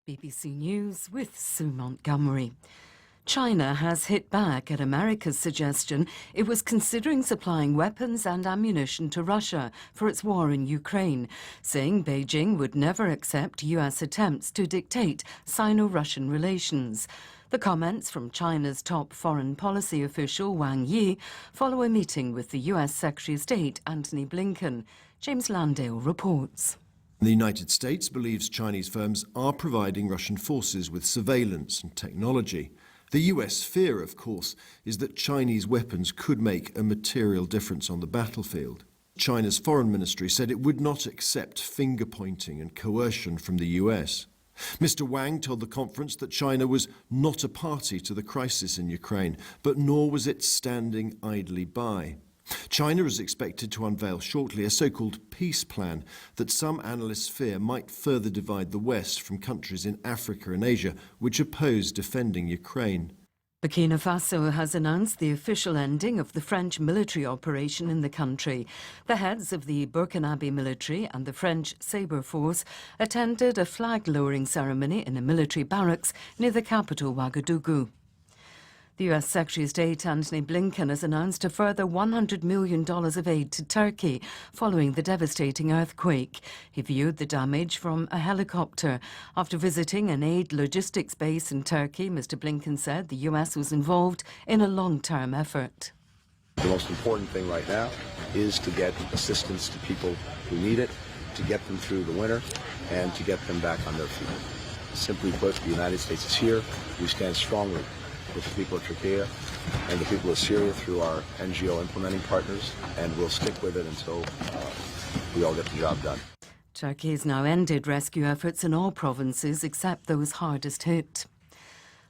BBC News with Sue Montgomery. China has hit back at America's suggestion it was considering supplying weapons and ammunition to Russia for its war in Ukraine, saying Beijing would never accept US attempts to dictate Sino-Russian relations. The comments from China's top foreign policy official Wang Yi follow a meeting with the US Secretary of State Antony Blinken. James Landale reports. The United States believes Chinese firms are providing Russian forces with surveillance and technology. The US fear, of course, is that Chinese weapons could make a material difference on the battlefield. China's foreign ministry said it would not accept finger-pointing and coercion from the US. Mr. Wang told the conference that China was not a party to the crisis in Ukraine, but nor was it standing idly by. China is expected to unveil shortly a so-called peace plan that some analysts fear might further divide the West from countries in Africa and Asia which oppose defending Ukraine. Burkina Faso has announced the official ending of the French military operation in the country. The heads of the Burkinabe military and the French Sabre Force attended a flag-lowering ceremony in a military barracks near the capital, Ouagadougou. The US Secretary of State Antony Blinken has announced a further $100 million of aid to Turkey following the devastating earthquake. He viewed the damage from a helicopter. After visiting an aid logistics base in Turkey, Mr. Blinken said the US was involved in a long-term effort. The most important thing right now is to get assistance to people who need it, to get them through the winter, and to get them back on their feet. Simply put, the United States is here. We stand strongly with the people of Turkey and the people of Syria through our NGO implementing partners, and we'll stick with it until we all get the job done. Turkey has now ended rescue efforts in all provinces except those hardest hit.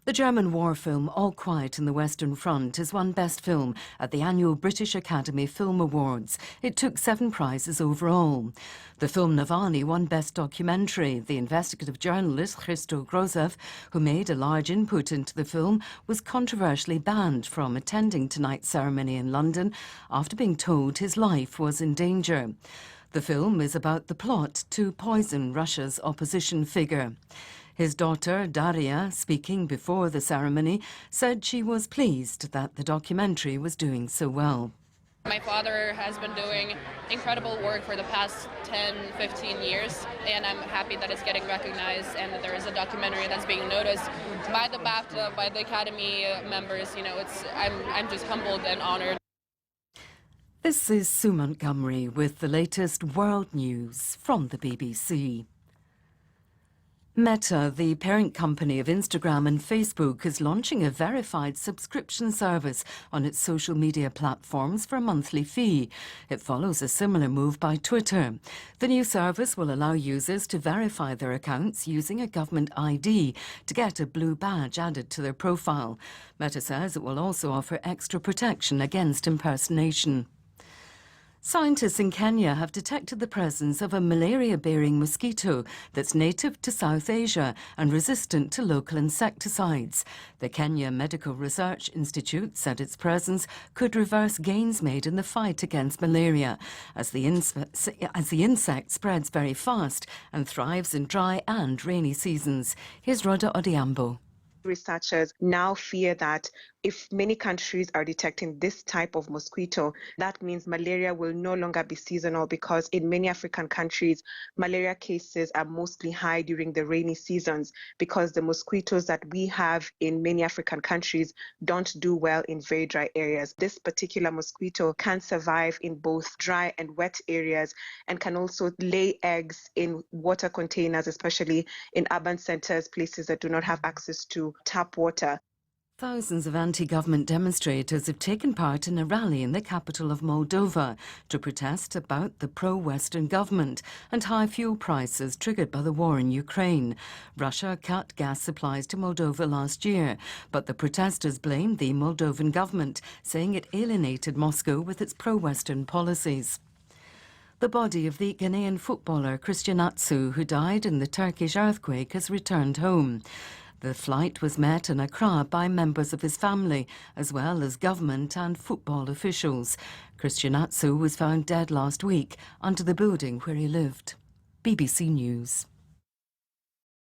The German war film All Quiet on the Western Front has won Best Film at the annual British Academy Film Awards. It took 7 prizes overall. The film Navalny won Best Documentary. The investigative journalist Christo Grozev, who made a large input into the film, was controversially banned from attending tonight's ceremony in London after being told his life was in danger. The film is about the plot to poison Russia's opposition figure. His daughter, Daria, speaking before the ceremony, said she was pleased that the documentary was doing so well. My father has been doing incredible work for the past 10, 15 years, and I'm happy that it's getting recognized and that there is a documentary that's being noticed by the BAFTA, by the Academy members. You know, I'm just humbled and honored. This is Sue Montgomery with the latest world news from the BBC. Meta, the parent company of Instagram and Facebook, is launching a verified subscription service on its social media platforms for a monthly fee. It follows a similar move by Twitter. The new service will allow users to verify their accounts using a government ID to get a blue badge added to their profile. Meta says it will also offer extra protection against impersonation. Scientists in Kenya have detected the presence of a malaria-bearing mosquito that's native to South Asia and resistant to local insecticides. The Kenya Medical Research Institute said its presence could reverse gains made in the fight against malaria, as the insect spreads very fast and thrives in dry and rainy seasons. Here's Rhoda Odiambo. Researchers now fear that if many countries are detecting this type of mosquito, that means malaria will no longer be seasonal, because in many African countries, malaria cases are mostly high during the rainy seasons because the mosquitoes that we have in many African countries don't do well in very dry areas. This particular mosquito can survive in both dry and wet areas and can also lay eggs in water containers, especially in urban centers, places that do not have access to tap water. Thousands of anti-government demonstrators have taken part in a rally in the capital of Moldova to protest about the pro-Western government and high fuel prices triggered by the war in Ukraine. Russia cut gas supplies to Moldova last year, but the protesters blamed the Moldovan government, saying it alienated Moscow with its pro-Western policies. The body of the Ghanaian footballer Christian Atsu, who died in the Turkish earthquake, has returned home. The flight was met in Accra by members of his family, as well as government and football officials. Christian Atsu was found dead last week under the building where he lived. BBC News.